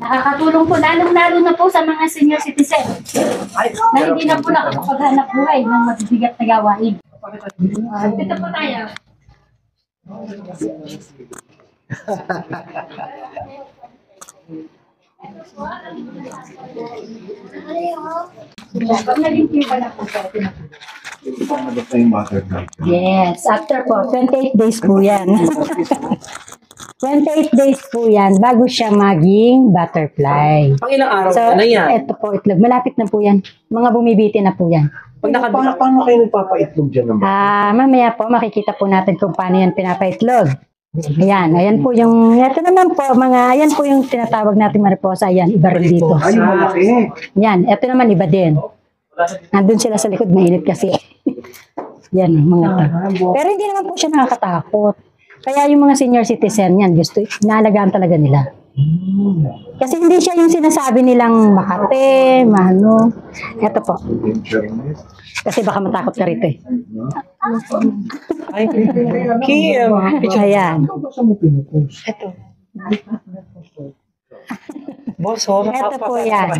Nakakatulong po, lalong-lalo na po sa mga senior citizen na hindi na po nakakapaghanap buhay ng mabibigat na gawain. Dito po tayo. Yes, after po, 28 days po yan. 28 days po yan bago siya maging butterfly. Pang ilang araw So, na yan? ito po, itlog. Malapit na po yan. Mga bumibiti na po yan. Paano kayo nagpapaitlog dyan naman? Mamaya po, makikita po natin kung paano yan pinapaitlog. Ayan po yung, ito naman po, ayan po yung tinatawag natin mariposa. Ayan, iba rin dito. Ay, yung malaki. Yan, ito naman iba din. Nandun sila sa likod, mainit kasi. Yan, mga to. Pero hindi naman po siya nakakatakot. Kaya yung mga senior citizen yan, gusto, inaalagaan talaga nila. Kasi hindi siya yung sinasabi nilang makate, mahano. Ito po. Kasi baka matakot ka rito eh. Ay, Kim. Ayan. Ito. Boss, oh, Ito po yan.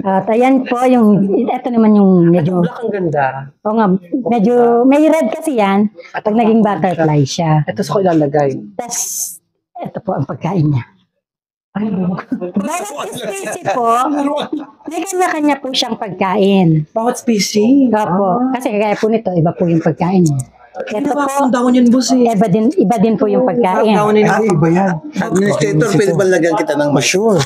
At ayan po yung, ito naman yung medyo, Black ang ganda. o nga, medyo, may red kasi yan, pag naging butterfly siya. Ito sa ko ilalagay. Tapos, ito po ang pagkain niya. Ay, Bawat species po, may kanya-kanya po siyang pagkain. bawat species. Opo, kasi kagaya po nito, iba po yung pagkain niya. Ito po, Ang dahon yun, boss eh. iba din po yung pagkain. Dahon yun. Ay, iba yan. Administrator, pwede ba lagyan kita ng mas? Sure.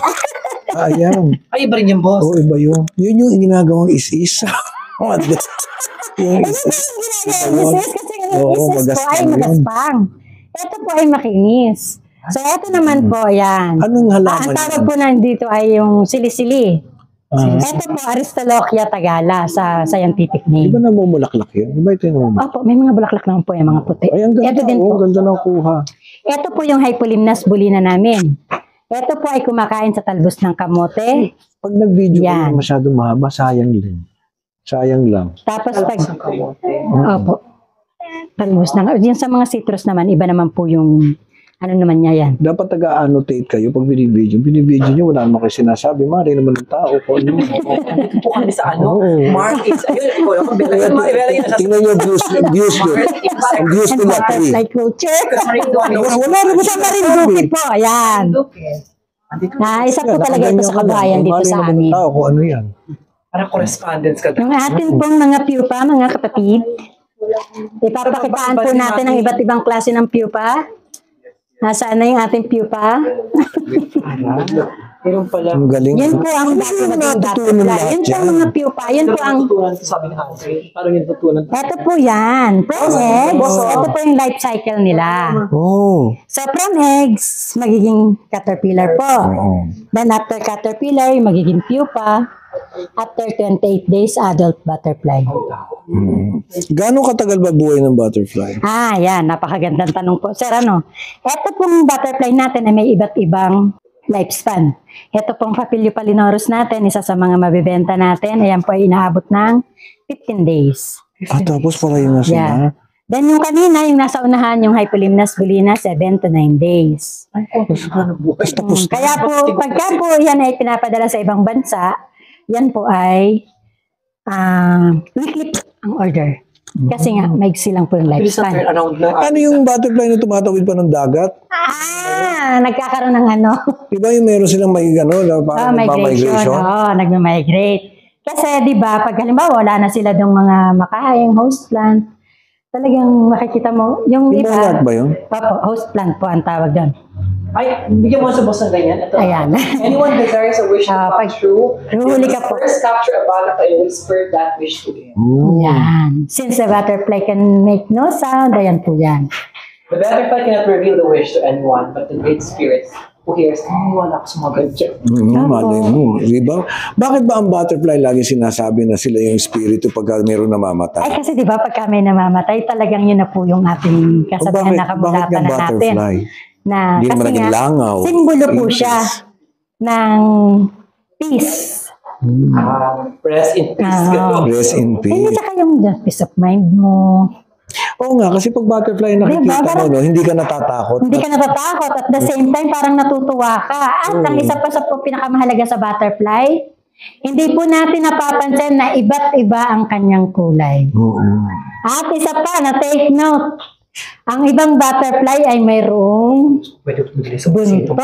Ayan. Ay, iba rin yung boss. Oo, iba yun. Yun yung ginagawang is-is. Yung is-is. Kasi yung Oo, isis po ay magaspang yun. magaspang. Ito po ay makinis. So, ito naman po, yan. Anong Ang halaman tawag yan? po nandito ay yung sili-sili. Ito po, Aristolochia tagala sa scientific Di name. ba namumulaklak yun? Di ba ito yung namumulaklak? Opo, may mga bulaklak naman po yung mga puti. Ay, ang ganda. Ito din po. Oo, ganda ng kuha. Ito po yung Hypolimnas bulina namin. Ito po ay kumakain sa talbos ng kamote. Pag nag-video Yan. ko masyado mahaba, sayang din. Sayang lang. Tapos pag... Opo. Talbos ng... Yung sa mga citrus naman, iba naman po yung... Ano naman niya yan. Dapat taga-annotate kayo pag binibideo. Binibideo nyo, wala naman kayo sinasabi. Mari naman ng tao. Kung ano. Dito po kami sa ano. Oo. Mark is, ayun, ikaw lang. Ibera yun. Tingnan nyo views ko. Ang views ko na 3. Butterfly culture. Wala naman Sa Marinduque po, ayan. Isa po talaga ito sa kabayan dito sa amin. Tao, kung ano yan. Parang correspondence ka. Yung atin pong mga pupa, mga kapatid, ipapakitaan po natin ang iba't ibang klase ng pupa. Nasaan na yung ating pupa? Meron pala. Ang galing. Yun po ang dati naging natutunan butterfly. lahat Yun po yan. ang mga pupa. Yun po ang... Natutunan ito sabi ni Andre. Parang yung natutunan. Ito po yan. From eggs, ito po yung life cycle nila. Oh. So from eggs, magiging caterpillar po. Oo. Then after caterpillar, magiging pupa. After 28 days, adult butterfly. Gano'ng katagal ba buhay ng butterfly? Yan. Napakagandang tanong po. Sir, ito pong butterfly natin ay may iba't ibang lifespan. Ito pong Papilio palinorus natin, isa sa mga mabibenta natin. Ayan po ay inaabot ng 15 days. Tapos pala yun na sila. Yeah. Then yung kanina, yung nasa unahan, yung Hypolimnas bulina, 7 to 9 days. Tapos Kaya po, pagka po yan ay pinapadala sa ibang bansa, yan po ay weekly ang order. Kasi nga, maigsi lang po yung Bilis na turn lifespan. around na. ano yung butterfly na tumatawid pa ng dagat? Nagkakaroon ng ano? Diba yung meron silang may gano'n, parang Migration. Oo, nagma-migrate. Kasi di ba pag halimbawa wala na sila dong mga makaing host plant, talagang makikita mo, yung Yung iba, monarch ba yun? Opo, host plant po ang tawag doon. Ay, bigyan mo sa boss ng ganyan. Ito. Ayan. Anyone desires a wish to come true, Huli ka po. first capture a butterfly and whisper that wish to him. Yan. Since the butterfly can make no sound, ayan po yan. The butterfly cannot reveal the wish to anyone, but the great spirits who hears, wala ko sumagot siya. Malay mo. Diba? Bakit ba ang butterfly lagi sinasabi na sila yung espiritu pagka meron namamatay? Ay kasi di ba pagka may namamatay, talagang yun na po yung ating kasabihan na kamula pa na natin. Na, Hindi naman kasi naging nga, langaw. simbolo po siya ng peace. Rest in peace. Oo. Rest in Hindi peace. saka yung peace of mind mo. Oo nga, kasi pag butterfly nakikita Diba? mo, no, hindi ka natatakot. Hindi ka natatakot at the same time parang natutuwa ka. At ang isa pa sa pinakamahalaga sa butterfly, hindi po natin napapansin na iba't iba ang kanyang kulay. Oo. At isa pa na take note, ang ibang butterfly ay mayroong buntot.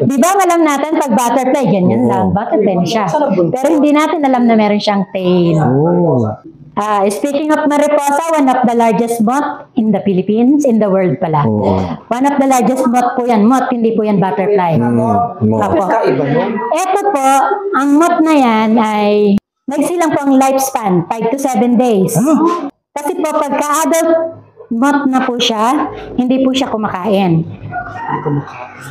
Di ba alam natin pag butterfly, ganyan lang, butterfly na siya. Pero hindi natin alam na meron siyang tail. Oh. Speaking of mariposa, one of the largest moth in the Philippines, in the world pala. Oo. One of the largest moth po yan. Moth, hindi po yan butterfly. Opo. Kaiba nun. Ito po, ang moth na yan ay nagsilang po ang lifespan, 5 to 7 days. Kasi po, pagka-adult moth na po siya, hindi po siya kumakain.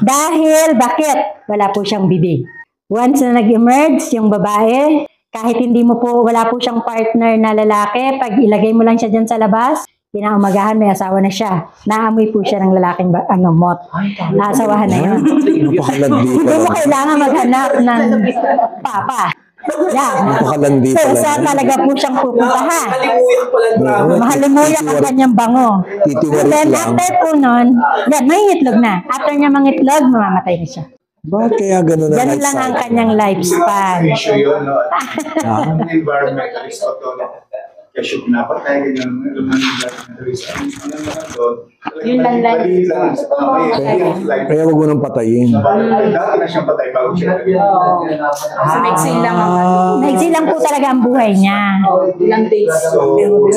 Dahil, bakit? Wala po siyang bibig. Once na nag-emerge yung babae, kahit hindi mo po, wala po siyang partner na lalaki, pag ilagay mo lang siya dyan sa labas, kinaumagahan, may asawa na siya. Naamoy po siya ng lalaking moth. Naasawahan na yun. Napakalandi Hindi pala. mo kailangan maghanap ng papa. Yan. Napakalandi So, pala. isa talaga po siyang pupuntahan. Kalimuyak pala ang drama. Mahalimuyak ang kanyang bango. Titiwarik Then, lang. after po nun, yan, may itlog na. After niya mangitlog, mamamatay na siya. Bakit kaya gano'n ang Ganun lang ang kanyang lifespan. Issue yun, no? Ang environmentalist o to, kasi pinapatay, ganyan, alam naman environmentalist. Ano naman doon? Yun lang lang. Mali lang sa pamamagitan. Kaya wag mo nang patayin. Dati na siyang patay bago siya. Kasi maiksi lang ang Maiksi lang po talaga ang buhay niya. ilang days. So, hindi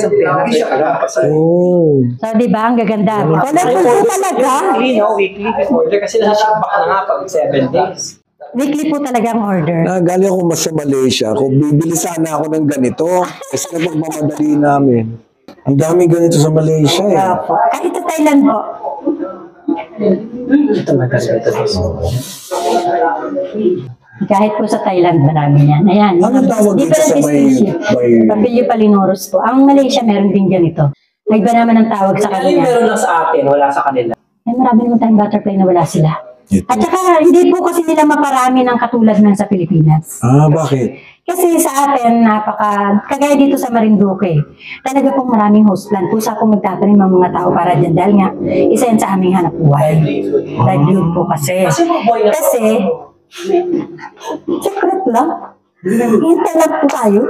siya kalapasay. Oh. So, di ba? Ang gaganda. Colorful po talaga. Weekly, no? Weekly order kasi nasa ship back na nga pag 7 days. Weekly po talaga ang order. Galing ako mas sa Malaysia. Kung bibili sana ako ng ganito, kasi na pagmamadali namin. Ang daming ganito sa Malaysia eh. Opo. Kahit sa Thailand po. Kahit po sa Thailand, marami yan. Ayan. Anong tawag dito sa may- Papilio palinorus po. Ang Malaysia, meron din ganito. May iba naman ang tawag sa Kaya yung kanila. meron lang sa atin, wala sa kanila. Ay, marami naman tayong butterfly na wala sila. Ito. At saka, hindi po kasi nila maparami ng katulad ng sa Pilipinas. Bakit? Kasi sa atin, kagaya dito sa Marinduque, talaga pong maraming host plant. Pusa pong magtatanim ang mga tao para dyan. Dahil nga, isa yan sa aming hanap buhay. Livelihood po kasi. Kasi mga boy na Kasi, secret lang. Hintay lang po tayo.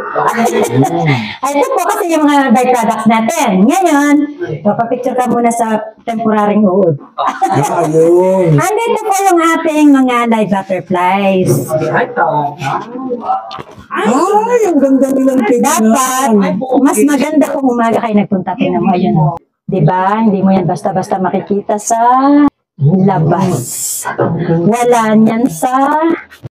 Ito po kasi yung mga byproducts natin. Ngayon, papapicture ka muna sa temporaring uod. Ayun. Andito po yung ating mga live butterflies. Ay, tao. Ay, ang ganda nilang Dapat, tignan. mas maganda kung umaga kayo nagpunta. Tingnan mo, ayun. Diba? Hindi mo yan basta-basta makikita sa labas. Wala niyan sa